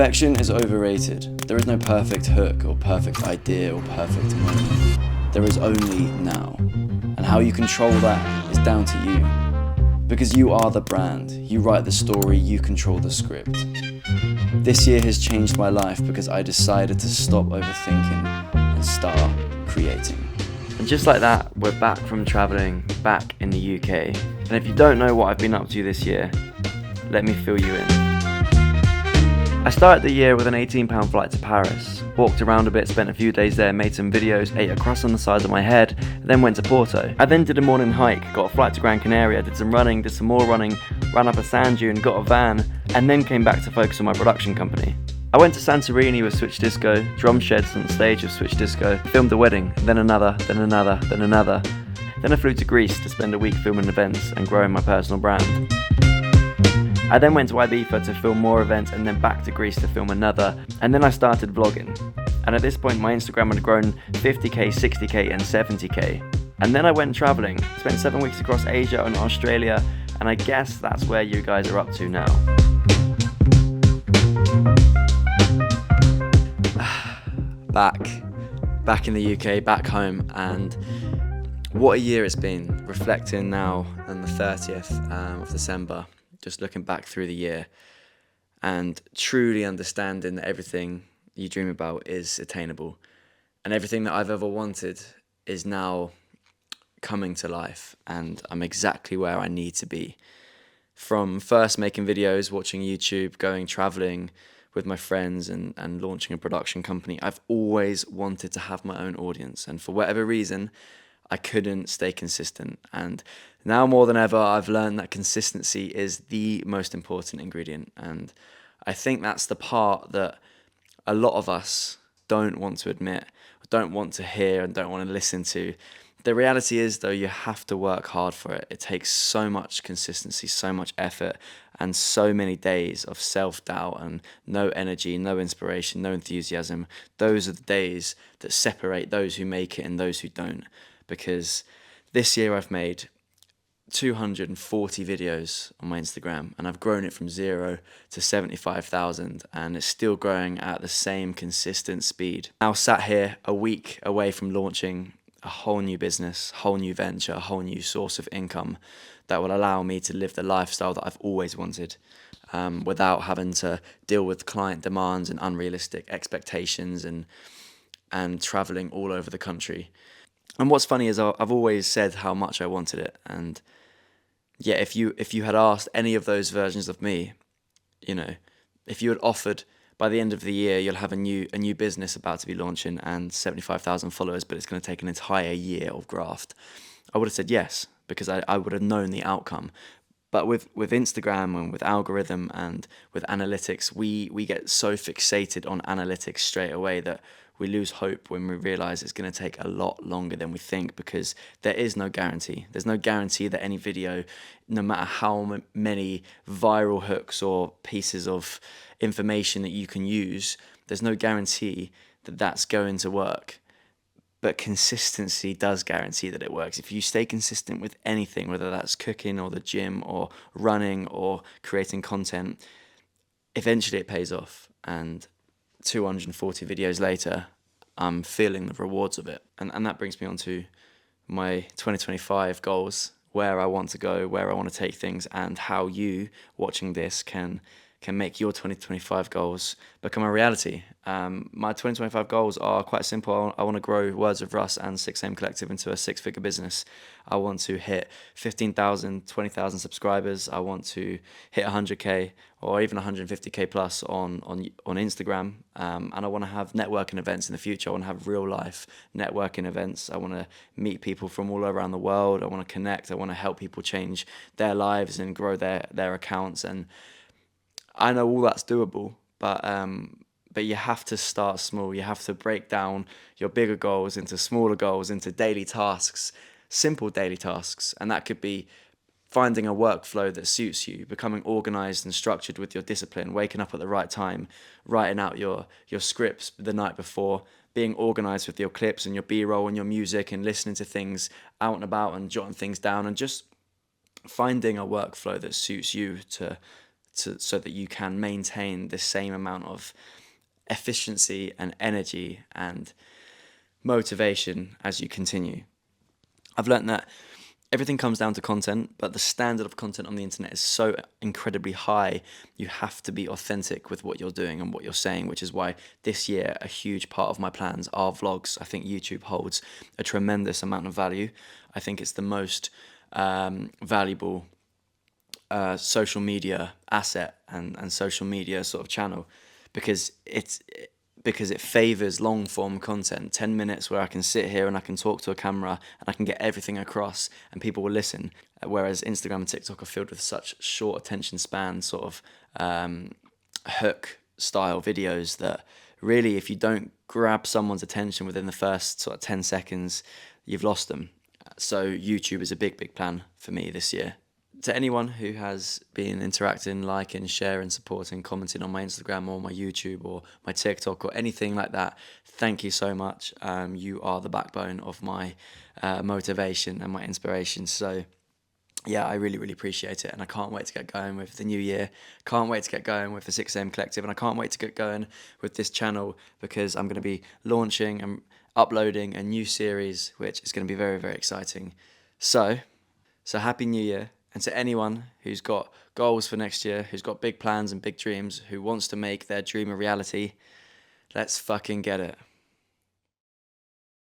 Perfection is overrated. There is no perfect hook or perfect idea or perfect moment. There is only now. And how you control that is down to you. Because you are the brand. You write the story, you control the script. This year has changed my life because I decided to stop overthinking and start creating. And just like that, we're back from travelling, back in the UK. And if you don't know what I've been up to this year, let me fill you in. I started the year with an £18 flight to Paris, walked around a bit, spent a few days there, made some videos, ate a croissant on the sides of my head, then went to Porto. I then did a morning hike, got a flight to Gran Canaria, did some running, did some more running, ran up a sand dune, got a van, and then came back to focus on my production company. I went to Santorini with Switch Disco, drum sheds on the stage of Switch Disco, filmed a wedding, then another, then another, then another. Then I flew to Greece to spend a week filming events and growing my personal brand. I then went to Ibiza to film more events and then back to Greece to film another, and then I started vlogging. And at this point my Instagram had grown 50k, 60k and 70k. And then I went travelling, spent 7 weeks across Asia and Australia, and I guess that's where you guys are up to now. Back in the UK, back home, and what a year it's been. Reflecting now on the 30th of December, just looking back through the year and truly understanding that everything you dream about is attainable and everything that I've ever wanted is now coming to life, and I'm exactly where I need to be. From first making videos, watching YouTube, going traveling with my friends and launching a production company, I've always wanted to have my own audience, and for whatever reason I couldn't stay consistent. And now more than ever I've learned that consistency is the most important ingredient, and I think that's the part that a lot of us don't want to admit, don't want to hear and don't want to listen to. The reality is though, you have to work hard for it. It takes so much consistency, so much effort, and so many days of self-doubt and no energy, no inspiration, no enthusiasm. Those are the days that separate those who make it and those who don't. Because this year I've made 240 videos on my Instagram, and I've grown it from 0 to 75,000, and it's still growing at the same consistent speed. Now sat here a week away from launching a whole new business, whole new venture, a whole new source of income that will allow me to live the lifestyle that I've always wanted, without having to deal with client demands and unrealistic expectations and traveling all over the country. And what's funny is I've always said how much I wanted it, and yeah, if you had asked any of those versions of me, you know, if you had offered by the end of the year you'll have a new business about to be launching and 75,000 followers, but it's going to take an entire year of graft, I would have said yes, because I would have known the outcome. But with Instagram and with algorithm and with analytics, we get so fixated on analytics straight away that we lose hope when we realize it's going to take a lot longer than we think, because there is no guarantee. There's no guarantee that any video, no matter how many viral hooks or pieces of information that you can use, there's no guarantee that that's going to work. But consistency does guarantee that it works. If you stay consistent with anything, whether that's cooking or the gym or running or creating content, eventually it pays off. And 240 videos later, I'm feeling the rewards of it. And that brings me on to my 2025 goals, where I want to go, where I want to take things, and how you watching this can make your 2025 goals become a reality. My 2025 goals are quite simple. I want to grow Words of Russ and 6am Collective into a 6-figure business. I want to hit 15,000, 20,000 subscribers. I want to hit 100k or even 150k plus on Instagram. And I want to have networking events in the future. I want to have real life networking events. I want to meet people from all around the world. I want to connect. I want to help people change their lives and grow their accounts. And I know all that's doable, but you have to start small. You have to break down your bigger goals into smaller goals, into daily tasks, simple daily tasks. And that could be finding a workflow that suits you, becoming organized and structured with your discipline, waking up at the right time, writing out your scripts the night before, being organized with your clips and your B-roll and your music, and listening to things out and about and jotting things down, and just finding a workflow that suits you to so that you can maintain the same amount of efficiency and energy and motivation as you continue. I've learned that everything comes down to content, but the standard of content on the internet is so incredibly high. You have to be authentic with what you're doing and what you're saying, which is why this year a huge part of my plans are vlogs. I think YouTube holds a tremendous amount of value. I think it's the most valuable social media asset and social media sort of channel, because it favors long form content, 10 minutes where I can sit here and I can talk to a camera and I can get everything across and people will listen. Whereas Instagram and TikTok are filled with such short attention span, sort of hook style videos that really, if you don't grab someone's attention within the first sort of 10 seconds, you've lost them. So YouTube is a big plan for me this year. To anyone who has been interacting, liking, sharing, supporting, commenting on my Instagram or my YouTube or my TikTok or anything like that, thank you so much. You are the backbone of my motivation and my inspiration. So yeah, I really appreciate it, and I can't wait to get going with the new year. Can't wait to get going with the 6am Collective, and I can't wait to get going with this channel, because I'm going to be launching and uploading a new series, which is going to be very exciting. So happy new year. And to anyone who's got goals for next year, who's got big plans and big dreams, who wants to make their dream a reality, let's fucking get it.